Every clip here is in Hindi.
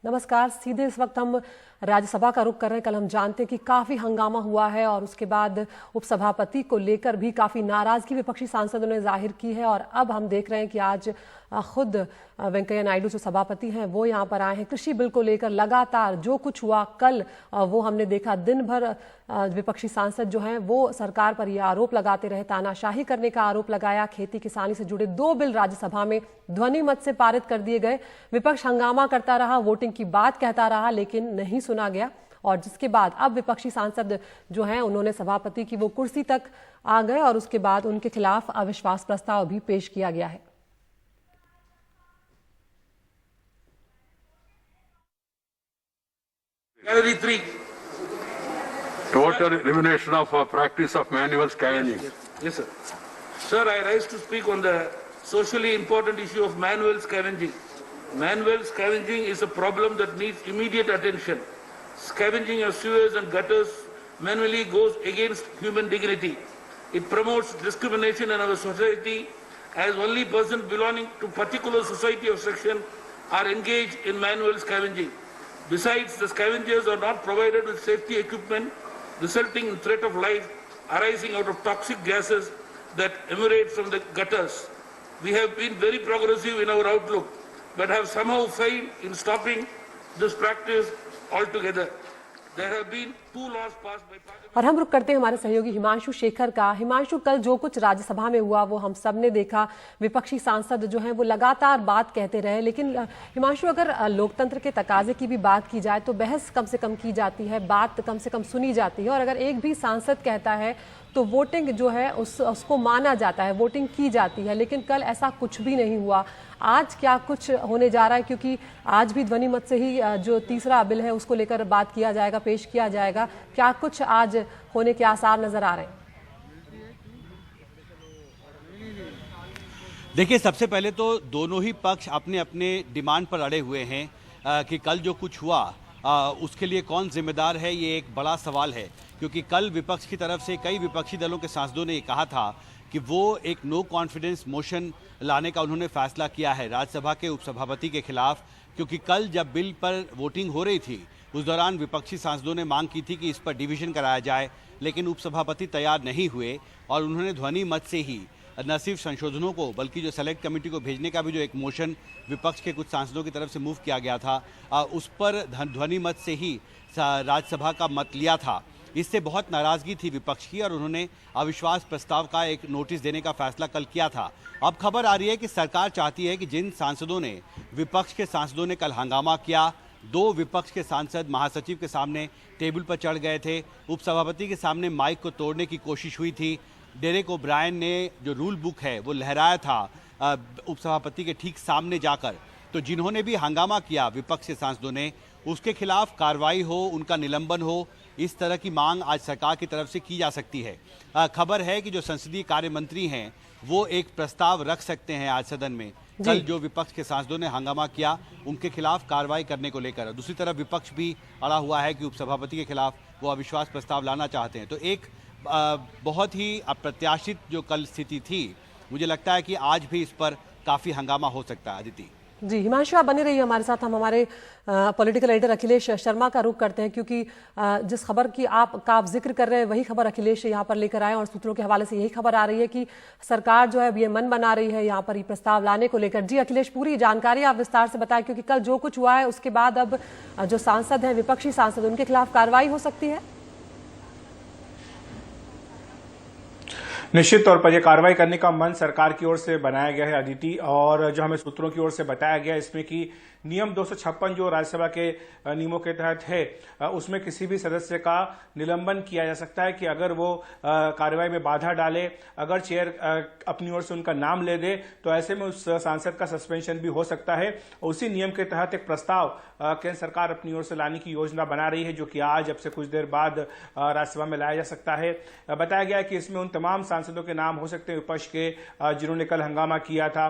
नमस्कार। सीधे इस वक्त हम राज्यसभा का रुख कर रहे हैं। कल हम जानते हैं कि काफी हंगामा हुआ है और उसके बाद उपसभापति को लेकर भी काफी नाराजगी विपक्षी सांसदों ने जाहिर की है। और अब हम देख रहे हैं कि आज खुद वेंकैया नायडू जो सभापति हैं वो यहाँ पर आए हैं। कृषि बिल को लेकर लगातार जो कुछ हुआ कल वो हमने देखा। दिन भर विपक्षी सांसद जो हैं वो सरकार पर यह आरोप लगाते रहे, तानाशाही करने का आरोप लगाया। खेती किसानी से जुड़े 2 बिल राज्यसभा में ध्वनि मत से पारित कर दिए गए। विपक्ष हंगामा करता रहा, वोटिंग की बात कहता रहा, लेकिन नहीं सुना गया। और जिसके बाद अब विपक्षी सांसद जो हैं उन्होंने सभापति की वो कुर्सी तक आ गए और उसके बाद उनके खिलाफ अविश्वास प्रस्ताव भी पेश किया गया है। Category 3. Total elimination of practice of manual scavenging. Yes, sir. Sir, I rise to speak on the socially important issue of manual scavenging. Manual scavenging is a problem that needs immediate attention. Scavenging of sewers and gutters manually goes against human dignity. It promotes discrimination in our society as only persons belonging to particular society or section are engaged in manual scavenging. Besides, the scavengers are not provided with safety equipment, resulting in threat of life arising out of toxic gases that emanate from the gutters. We have been very progressive in our outlook, but have somehow failed in stopping this practice altogether. There have been 2 laws passed by Parliament. और हम रुक करते हैं हमारे सहयोगी हिमांशु शेखर का। हिमांशु, कल जो कुछ राज्यसभा में हुआ वो हम सब ने देखा। विपक्षी सांसद जो हैं वो लगातार बात कहते रहे, लेकिन हिमांशु अगर लोकतंत्र के तकाजे की भी बात की जाए तो बहस कम से कम की जाती है, बात कम से कम सुनी जाती है। और अगर एक भी सांसद कहता है तो वोटिंग जो है उसको माना जाता है, वोटिंग की जाती है। लेकिन कल ऐसा कुछ भी नहीं हुआ। आज क्या कुछ होने जा रहा है? क्योंकि आज भी ध्वनि मत से ही जो तीसरा बिल है उसको लेकर बात किया जाएगा, पेश किया जाएगा। क्या कुछ आज होने के आसार नजर आ रहे हैं? देखिए, सबसे पहले तो दोनों ही पक्ष अपने अपने डिमांड पर अड़े हुए हैं कि कल जो कुछ हुआ उसके लिए कौन जिम्मेदार है, ये एक बड़ा सवाल है। क्योंकि कल विपक्ष की तरफ से कई विपक्षी दलों के सांसदों ने ये कहा था कि वो एक नो कॉन्फिडेंस मोशन लाने का उन्होंने फैसला किया है राज्यसभा के उपसभापति के खिलाफ। क्योंकि कल जब बिल पर वोटिंग हो रही थी उस दौरान विपक्षी सांसदों ने मांग की थी कि इस पर डिवीजन कराया जाए, लेकिन उपसभापति तैयार नहीं हुए और उन्होंने ध्वनि मत से ही न सिर्फ संशोधनों को बल्कि जो सेलेक्ट कमेटी को भेजने का भी जो एक मोशन विपक्ष के कुछ सांसदों की तरफ से मूव किया गया था उस पर ध्वनि मत से ही राज्यसभा का मत लिया था। इससे बहुत नाराजगी थी विपक्ष की और उन्होंने अविश्वास प्रस्ताव का एक नोटिस देने का फैसला कल किया था। अब खबर आ रही है कि सरकार चाहती है कि जिन सांसदों ने विपक्ष के सांसदों ने कल हंगामा किया, 2 विपक्ष के सांसद महासचिव के सामने टेबल पर चढ़ गए थे, उपसभापति के सामने माइक को तोड़ने की कोशिश हुई थी, डेरेक ओब्रायन ने जो रूल बुक है वो लहराया था उपसभापति के ठीक सामने जाकर। तो जिन्होंने भी हंगामा किया विपक्ष के सांसदों ने, उसके खिलाफ कार्रवाई हो, उनका निलंबन हो, इस तरह की मांग आज सरकार की तरफ से की जा सकती है। खबर है कि जो संसदीय कार्य मंत्री हैं वो एक प्रस्ताव रख सकते हैं आज सदन में कल जो विपक्ष के सांसदों ने हंगामा किया उनके खिलाफ कार्रवाई करने को लेकर। दूसरी तरफ विपक्ष भी अड़ा हुआ है कि उपसभापति के खिलाफ वो अविश्वास प्रस्ताव लाना चाहते हैं। तो एक बहुत ही अप्रत्याशित जो कल स्थिति थी, मुझे लगता है कि आज भी इस पर काफ़ी हंगामा हो सकता है। अदिति जी, हिमांशु आप बने रहिए हमारे साथ। हम हमारे पॉलिटिकल एडिटर अखिलेश शर्मा का रुख करते हैं, क्योंकि जिस खबर की आप जिक्र कर रहे हैं वही खबर अखिलेश यहाँ पर लेकर आए और सूत्रों के हवाले से यही खबर आ रही है कि सरकार जो है अब ये मन बना रही है यहाँ पर ये प्रस्ताव लाने को लेकर। जी अखिलेश, पूरी जानकारी आप विस्तार से बताएं, क्योंकि कल जो कुछ हुआ है उसके बाद अब जो सांसद हैं, विपक्षी सांसद, उनके खिलाफ कार्रवाई हो सकती है। निश्चित तौर पर यह कार्रवाई करने का मन सरकार की ओर से बनाया गया है अदिति। और जो हमें सूत्रों की ओर से बताया गया इसमें कि नियम 256 जो राज्यसभा के नियमों के तहत है उसमें किसी भी सदस्य का निलंबन किया जा सकता है कि अगर वो कार्रवाई में बाधा डाले, अगर चेयर अपनी ओर से उनका नाम ले दे तो ऐसे में उस सांसद का सस्पेंशन भी हो सकता है। उसी नियम के तहत एक प्रस्ताव केंद्र सरकार अपनी ओर से लाने की योजना बना रही है, जो कि आज अब से कुछ देर बाद राज्यसभा में लाया जा सकता है। बताया गया है कि इसमें उन तमाम सांसदों के नाम हो सकते हैं विपक्ष के जिन्होंने कल हंगामा किया था।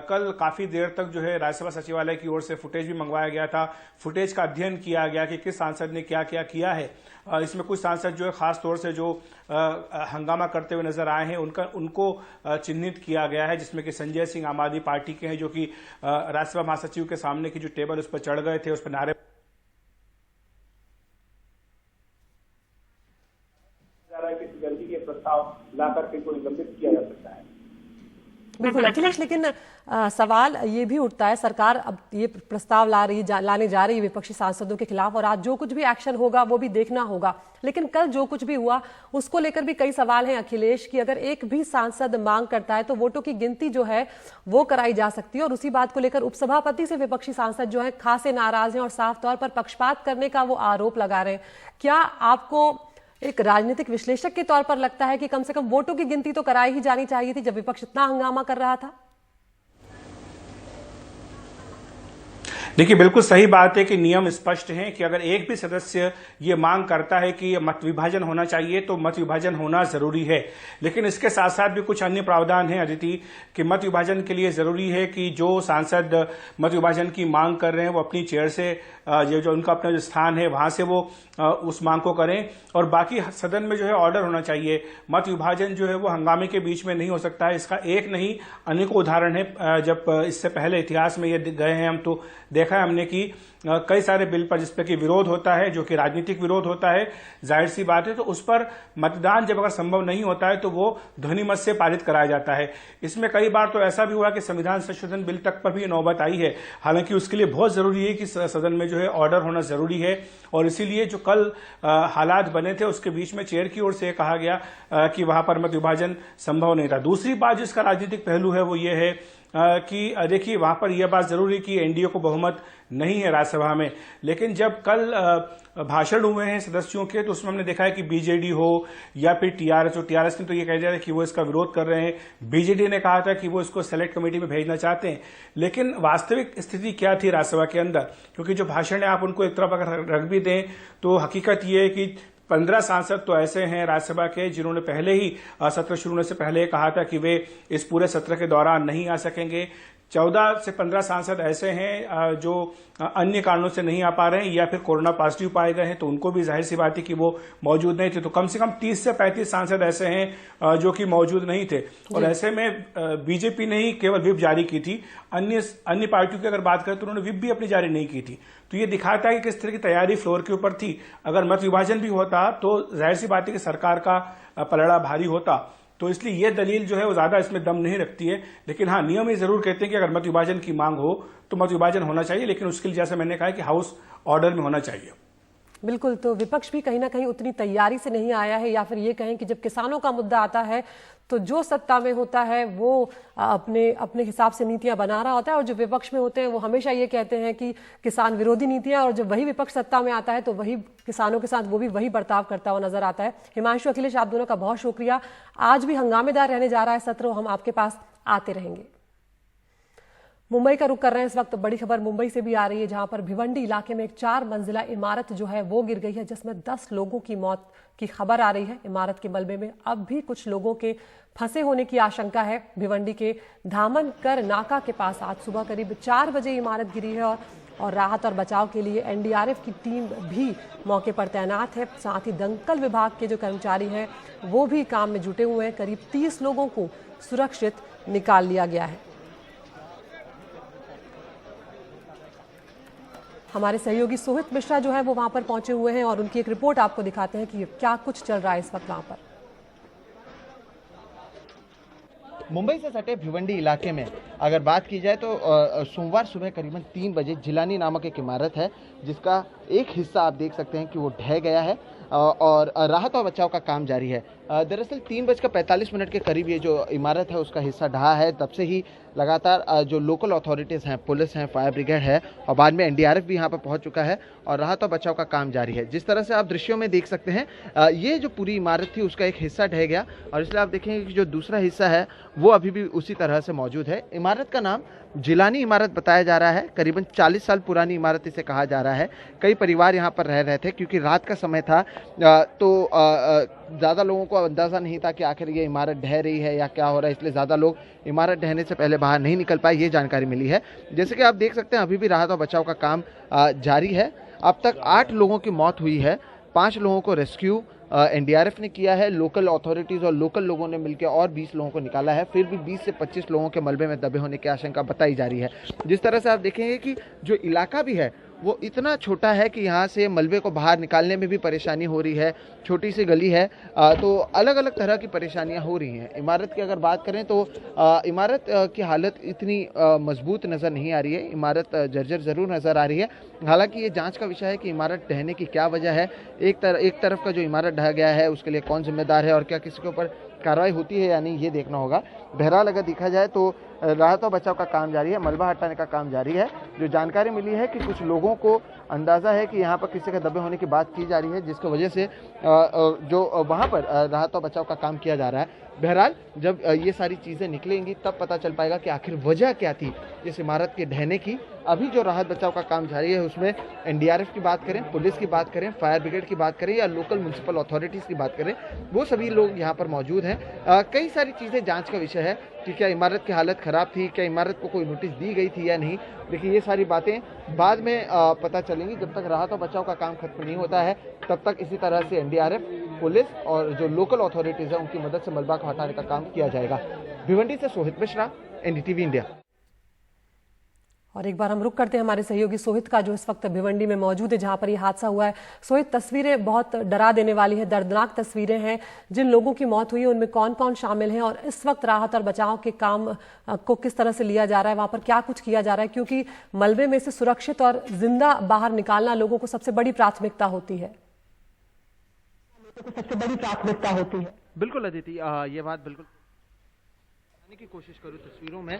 कल काफी देर तक जो है राज्यसभा सचिवालय की ओर से फुटेज भी मंगवाया गया था, फुटेज का अध्ययन किया गया कि किस सांसद ने क्या क्या किया है। इसमें कुछ सांसद जो है खास तौर से जो हंगामा करते हुए नजर आए हैं उनको चिन्हित किया गया है, जिसमें कि संजय सिंह आम आदमी पार्टी के हैं, जो कि राज्यसभा महासचिव के सामने की जो टेबल उस पर चढ़ गए थे, उस पर नारे जल्दी के प्रस्ताव ला करके कोई निलंबित किया जा सकता है। बिल्कुल अखिलेश, लेकिन सवाल ये भी उठता है, सरकार अब ये प्रस्ताव लाने जा रही है विपक्षी सांसदों के खिलाफ, और आज जो कुछ भी एक्शन होगा वो भी देखना होगा। लेकिन कल जो कुछ भी हुआ उसको लेकर भी कई सवाल हैं अखिलेश, कि अगर एक भी सांसद मांग करता है तो वोटों की गिनती जो है वो कराई जा सकती है, और उसी बात को लेकर उपसभापति से विपक्षी सांसद जो है खासे नाराज हैं और साफ तौर पर पक्षपात करने का वो आरोप लगा रहे हैं। क्या आपको एक राजनीतिक विश्लेषक के तौर पर लगता है कि कम से कम वोटों की गिनती तो कराई ही जानी चाहिए थी जब विपक्ष इतना हंगामा कर रहा था? देखिए, बिल्कुल सही बात है कि नियम स्पष्ट हैं कि अगर एक भी सदस्य ये मांग करता है कि मत विभाजन होना चाहिए तो मत विभाजन होना जरूरी है। लेकिन इसके साथ साथ भी कुछ अन्य प्रावधान हैं अदिति, कि मत विभाजन के लिए जरूरी है कि जो सांसद मत विभाजन की मांग कर रहे हैं वो अपनी चेयर से ये जो उनका अपना जो स्थान है वहां से वो उस मांग को करें, और बाकी सदन में जो है ऑर्डर होना चाहिए। मत विभाजन जो है वो हंगामे के बीच में नहीं हो सकता है। इसका एक नहीं अनेकों उदाहरण है। जब इससे पहले इतिहास में ये गए हैं हम तो देखा है हमने कि कई सारे बिल पर जिसपे कि विरोध होता है, जो कि राजनीतिक विरोध होता है, जाहिर सी बात है, तो उस पर मतदान जब अगर संभव नहीं होता है तो वो ध्वनिमत से पारित कराया जाता है। इसमें कई बार तो ऐसा भी हुआ कि संविधान संशोधन बिल तक पर भी नौबत आई है। हालांकि उसके लिए बहुत जरूरी है कि सदन में जो है ऑर्डर होना जरूरी है, और इसीलिए जो कल हालात बने थे उसके बीच में चेयर की ओर से कहा गया कि वहां पर मत विभाजन संभव नहीं था। दूसरी बात जिसका राजनीतिक पहलू है वो ये है कि देखिए वहां पर यह बात जरूरी कि एनडीए को बहुमत नहीं है राज्यसभा में, लेकिन जब कल भाषण हुए हैं सदस्यों के तो उसमें हमने देखा है कि बीजेडी हो या फिर टीआरएस हो, टीआरएस ने तो ये कह दिया था कि वो इसका विरोध कर रहे हैं, बीजेडी ने कहा था कि वो इसको सेलेक्ट कमेटी में भेजना चाहते हैं। लेकिन वास्तविक स्थिति क्या थी राज्यसभा के अंदर, क्योंकि जो भाषण है आप उनको एक तरफ अगर रख भी दें तो हकीकत ये है कि 15 सांसद तो ऐसे हैं राज्यसभा के जिन्होंने पहले ही सत्र शुरू होने से पहले कहा था कि वे इस पूरे सत्र के दौरान नहीं आ सकेंगे। 14 से 15 सांसद ऐसे हैं जो अन्य कारणों से नहीं आ पा रहे हैं या फिर कोरोना पॉजिटिव पाए गए हैं, तो उनको भी जाहिर सी बात है कि वो मौजूद नहीं थे। तो कम से कम 30 से 35 सांसद ऐसे हैं जो कि मौजूद नहीं थे, और ऐसे में बीजेपी ने ही केवल व्हिप जारी की थी। अन्य पार्टियों की अगर बात करें तो उन्होंने व्हिप भी अपनी जारी नहीं की थी। तो ये दिखाता है कि किस तरह की तैयारी फ्लोर के ऊपर थी। अगर मत विभाजन भी होता तो जाहिर सी बात है कि सरकार का पलड़ा भारी होता। तो इसलिए ये दलील जो है वो ज्यादा इसमें दम नहीं रखती है। लेकिन हाँ, नियम ये जरूर कहते हैं कि अगर मत विभाजन की मांग हो तो मत विभाजन होना चाहिए, लेकिन उसके लिए जैसे मैंने कहा कि हाउस ऑर्डर में होना चाहिए। बिल्कुल, तो विपक्ष भी कहीं ना कहीं उतनी तैयारी से नहीं आया है, या फिर ये कहें कि जब किसानों का मुद्दा आता है तो जो सत्ता में होता है वो अपने हिसाब से नीतियां बना रहा होता है, और जो विपक्ष में होते हैं वो हमेशा ये कहते हैं कि किसान विरोधी नीतियां, और जब वही विपक्ष सत्ता में आता है तो वही किसानों के साथ वो भी वही बर्ताव करता हुआ नजर आता है। हिमांशु, अखिलेश, आप दोनों का बहुत शुक्रिया। आज भी हंगामेदार रहने जा रहा है सत्र, हम आपके पास आते रहेंगे। मुंबई का रुख कर रहे हैं इस वक्त। बड़ी खबर मुंबई से भी आ रही है, जहां पर भिवंडी इलाके में एक 4 मंजिला इमारत जो है वो गिर गई है, जिसमें 10 लोगों की मौत की खबर आ रही है। इमारत के मलबे में अब भी कुछ लोगों के फंसे होने की आशंका है। भिवंडी के धामनकर नाका के पास आज सुबह करीब 4 बजे इमारत गिरी है, और राहत और बचाव के लिए एनडीआरएफ की टीम भी मौके पर तैनात है। साथ ही दंकल विभाग के जो कर्मचारी हैं वो भी काम में जुटे हुए हैं। करीब 30 लोगों को सुरक्षित निकाल लिया गया है। हमारे सहयोगी सोहित मिश्रा जो है वो वहां पर पहुंचे हुए हैं, और उनकी एक रिपोर्ट आपको दिखाते हैं कि क्या कुछ चल रहा है इस वक्त वहां पर। मुंबई से सटे भिवंडी इलाके में अगर बात की जाए तो सोमवार सुबह करीबन 3 बजे जिलानी नामक एक इमारत है, जिसका एक हिस्सा आप देख सकते हैं कि वो ढह गया है, और राहत और बचाव का काम जारी है। दरअसल 3:45 के करीब ये जो इमारत है उसका हिस्सा ढहा है। तब से ही लगातार जो लोकल अथॉरिटीज़ हैं, पुलिस हैं, फायर ब्रिगेड है, और बाद में एनडीआरएफ भी यहाँ पर पहुँच चुका है, और राहत और बचाव का काम जारी है। जिस तरह से आप दृश्यों में देख सकते हैं, ये जो पूरी इमारत थी उसका एक हिस्सा ढह गया, और इसलिए आप देखेंगे कि जो दूसरा हिस्सा है वो अभी भी उसी तरह से मौजूद है। इमारत का नाम जिलानी इमारत बताया जा रहा है। करीबन 40 साल पुरानी इमारत इसे कहा जा रहा है। कई परिवार यहाँ पर रह रहे थे, क्योंकि रात का समय था, तो ज़्यादा लोगों को अंदाज़ा नहीं था कि आखिर ये इमारत ढह रही है या क्या हो रहा है, इसलिए ज़्यादा लोग इमारत ढहने से पहले बाहर नहीं निकल पाए, ये जानकारी मिली है। जैसे कि आप देख सकते हैं अभी भी राहत और बचाव का काम जारी है। अब तक 8 लोगों की मौत हुई है, 5 लोगों को रेस्क्यू एनडीआरएफ ने किया है, लोकल अथॉरिटीज़ और लोकल लोगों ने मिलकर और 20 लोगों को निकाला है। फिर भी 20 से 25 लोगों के मलबे में दबे होने की आशंका बताई जा रही है। जिस तरह से आप देखेंगे कि जो इलाका भी है वो इतना छोटा है कि यहाँ से मलबे को बाहर निकालने में भी परेशानी हो रही है। छोटी सी गली है, तो अलग अलग तरह की परेशानियाँ हो रही हैं। इमारत की अगर बात करें तो इमारत की हालत इतनी मजबूत नज़र नहीं आ रही है, इमारत जर्जर ज़रूर नज़र आ रही है। हालांकि ये जांच का विषय है कि इमारत ढहने की क्या वजह है, एक तरफ का जो इमारत ढह गया है उसके लिए कौन जिम्मेदार है और क्या किसी के ऊपर कार्रवाई होती है या नहीं, ये देखना होगा। बहरहाल अगर देखा जाए तो राहत और बचाव का काम जारी है, मलबा हटाने का काम जारी है। जो जानकारी मिली है कि कुछ लोगों को अंदाज़ा है कि यहाँ पर किसी के दबे होने की बात की जा रही है, जिसकी वजह से जो वहाँ पर राहत और बचाव का काम किया जा रहा है। बहरहाल जब ये सारी चीज़ें निकलेंगी तब पता चल पाएगा कि आखिर वजह क्या थी इस इमारत के ढहने की। अभी जो राहत बचाव का काम जारी है उसमें एनडीआरएफ की बात करें, पुलिस की बात करें, फायर ब्रिगेड की बात करें या लोकल म्युनिसिपल अथॉरिटीज़ की बात करें, वो सभी लोग यहाँ पर मौजूद हैं। कई सारी चीज़ें जांच का विषय है कि क्या इमारत की हालत ख़राब थी, क्या इमारत को कोई नोटिस दी गई थी या नहीं। देखिए ये सारी बातें बाद में पता चलेंगी। जब तक राहत और बचाव का काम खत्म नहीं होता है तब तक इसी तरह से एनडीआरएफ, पुलिस और जो लोकल अथॉरिटीज़ हैं उनकी मदद से मलबा को हटाने का काम किया जाएगा। भिवंडी से सोहित मिश्रा, एनडीटीवी इंडिया। और एक बार हम रुक करते हैं हमारे सहयोगी सोहित का, जो इस वक्त भिवंडी में मौजूद है जहां पर ये हादसा हुआ है। सोहित, तस्वीरें बहुत डरा देने वाली है, दर्दनाक तस्वीरें हैं। जिन लोगों की मौत हुई है उनमें कौन कौन शामिल हैं और इस वक्त राहत और बचाव के काम को किस तरह से लिया जा रहा है, वहां पर क्या कुछ किया जा रहा है, क्योंकि मलबे में से सुरक्षित और जिंदा बाहर निकालना लोगों को सबसे बड़ी प्राथमिकता होती है। बिल्कुल अदिति, ये बात बिल्कुल की कोशिश करूँ तस्वीरों में।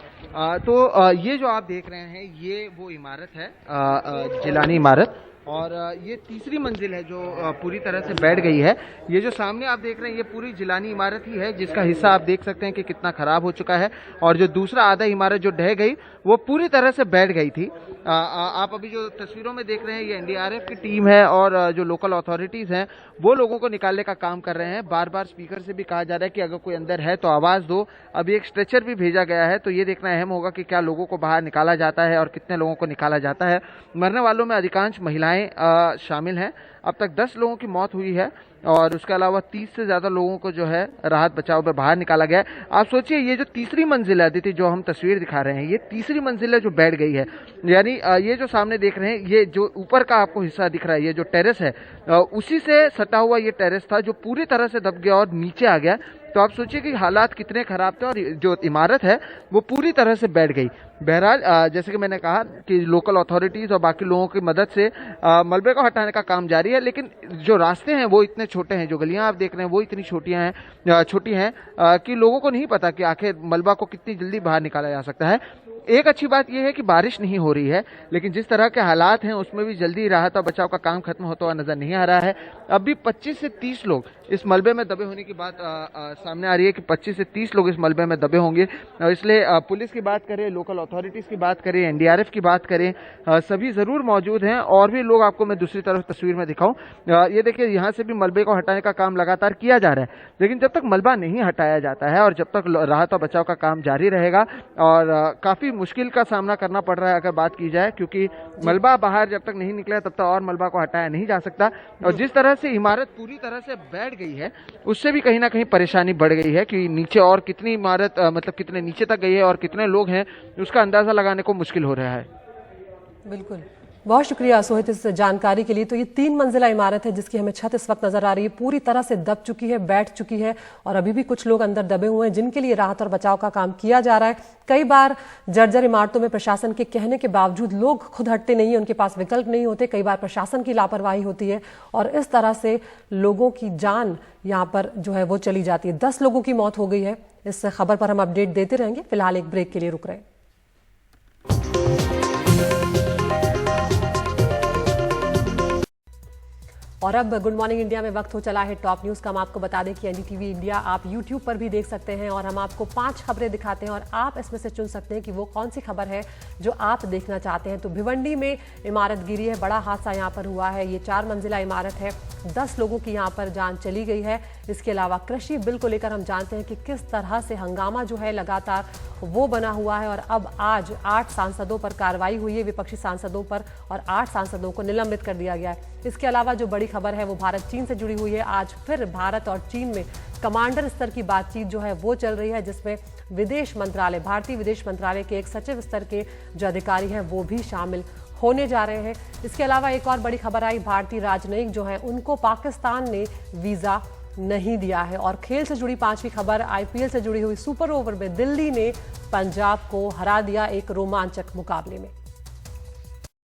तो ये जो आप देख रहे हैं ये वो इमारत है, जिलानी इमारत, और ये तीसरी मंजिल है जो पूरी तरह से बैठ गई है। ये जो सामने आप देख रहे हैं ये पूरी जिलानी इमारत ही है, जिसका हिस्सा आप देख सकते हैं कि कितना खराब हो चुका है, और जो दूसरा आधा इमारत जो ढह गई वो पूरी तरह से बैठ गई थी। आप अभी जो तस्वीरों में देख रहे हैं ये एनडीआरएफ की टीम है और जो लोकल अथॉरिटीज़ हैं वो लोगों को निकालने का काम कर रहे हैं। बार बार स्पीकर से भी कहा जा रहा है कि अगर कोई अंदर है तो आवाज़ दो। अभी एक स्ट्रेचर भी भेजा गया है, तो ये देखना अहम होगा कि क्या लोगों को बाहर निकाला जाता है और कितने लोगों को निकाला जाता है। मरने वालों में अधिकांश महिलाएं शामिल हैं। अब तक 10 लोगों की मौत हुई है और उसके अलावा 30 से ज़्यादा लोगों को जो है राहत बचाव में बाहर निकाला गया है। आप सोचिए ये जो तीसरी मंजिल है अदिति, जो हम तस्वीर दिखा रहे हैं, ये तीसरी मंजिल है जो बैठ गई है। यानी ये जो सामने देख रहे हैं ये जो ऊपर का आपको हिस्सा दिख रहा है, ये जो टेरेस है उसी से सटा हुआ ये टेरेस था जो पूरी तरह से दब गया और नीचे आ गया। तो आप सोचिए कि हालात कितने खराब थे और जो इमारत है वो पूरी तरह से बैठ गई। बहरहाल जैसे कि मैंने कहा कि लोकल अथॉरिटीज़ और बाकी लोगों की मदद से मलबे को हटाने का काम जारी है, लेकिन जो रास्ते हैं वो इतने छोटे हैं, जो गलियां आप देख रहे हैं वो इतनी छोटी हैं कि लोगों को नहीं पता कि आखिर मलबा को कितनी जल्दी बाहर निकाला जा सकता है। एक अच्छी बात यह है कि बारिश नहीं हो रही है, लेकिन जिस तरह के हालात हैं उसमें भी जल्दी राहत और बचाव का काम खत्म होता हुआ नजर नहीं आ रहा है। अब भी 25 से 30 लोग इस मलबे में दबे होने की बात सामने आ रही है कि 25 से 30 लोग इस मलबे में दबे होंगे। इसलिए पुलिस की बात करें, लोकल अथॉरिटीज़ की बात करें, एनडीआरएफ की बात करें, सभी ज़रूर मौजूद हैं। और भी लोग आपको मैं दूसरी तरफ तस्वीर में दिखाऊं, ये देखिए यहाँ से भी मलबे को हटाने का काम लगातार किया जा रहा है, लेकिन जब तक मलबा नहीं हटाया जाता है और जब तक राहत और बचाव का काम जारी रहेगा, और काफ़ी मुश्किल का सामना करना पड़ रहा है अगर बात की जाए, क्योंकि मलबा बाहर जब तक नहीं निकला तब तक और मलबा को हटाया नहीं जा सकता। और जिस तरह से इमारत पूरी तरह से बैठ गई है उससे भी कहीं ना कहीं परेशानी बढ़ गई है कि नीचे और कितनी इमारत मतलब कितने नीचे तक गई है और कितने लोग हैं उसका अंदाजा लगाने को मुश्किल हो रहा है। बिल्कुल, बहुत शुक्रिया सोहित इस जानकारी के लिए। तो ये 3 मंजिला इमारत है जिसकी हमें छत इस वक्त नजर आ रही है, पूरी तरह से दब चुकी है, बैठ चुकी है, और अभी भी कुछ लोग अंदर दबे हुए हैं जिनके लिए राहत और बचाव का काम किया जा रहा है। कई बार जर्जर इमारतों में प्रशासन के कहने के बावजूद लोग खुद हटते नहीं है, उनके पास विकल्प नहीं होते, कई बार प्रशासन की लापरवाही होती है और इस तरह से लोगों की जान यहाँ पर जो है वो चली जाती है। 10 लोगों की मौत हो गई है। इस खबर पर हम अपडेट देते रहेंगे। फिलहाल एक ब्रेक के लिए रुक रहे हैं। और अब गुड मॉर्निंग इंडिया में वक्त हो चला है टॉप न्यूज का। हम आपको बता दें कि एनडीटीवी इंडिया आप यूट्यूब पर भी देख सकते हैं और हम आपको 5 खबरें दिखाते हैं और आप इसमें से चुन सकते हैं कि वो कौन सी खबर है जो आप देखना चाहते हैं। तो भिवंडी में इमारत गिरी है, बड़ा हादसा यहाँ पर हुआ है। ये 4 मंजिला इमारत है, 10 लोगों की यहाँ पर जान चली गई है। इसके अलावा कृषि बिल को लेकर हम जानते हैं कि किस तरह से हंगामा जो है लगातार वो बना हुआ है और अब आज 8 सांसदों पर कार्रवाई हुई है, विपक्षी सांसदों पर, और 8 सांसदों को निलंबित कर दिया गया है। इसके अलावा जो बड़ी खबर है वो भारत चीन से जुड़ी हुई है। आज फिर भारत और चीन में कमांडर स्तर की बातचीत जो है वो चल रही है, जिसमें विदेश मंत्रालय, भारतीय विदेश मंत्रालय के एक सचिव स्तर के जो अधिकारी हैं वो भी शामिल होने जा रहे हैं। इसके अलावा एक और बड़ी खबर आई, भारतीय राजनयिक जो है उनको पाकिस्तान ने वीजा नहीं दिया है। और खेल से जुड़ी 5वीं खबर, आईपीएल से जुड़ी हुई सुपर ओवर में दिल्ली ने पंजाब को हरा दिया एक रोमांचक मुकाबले में।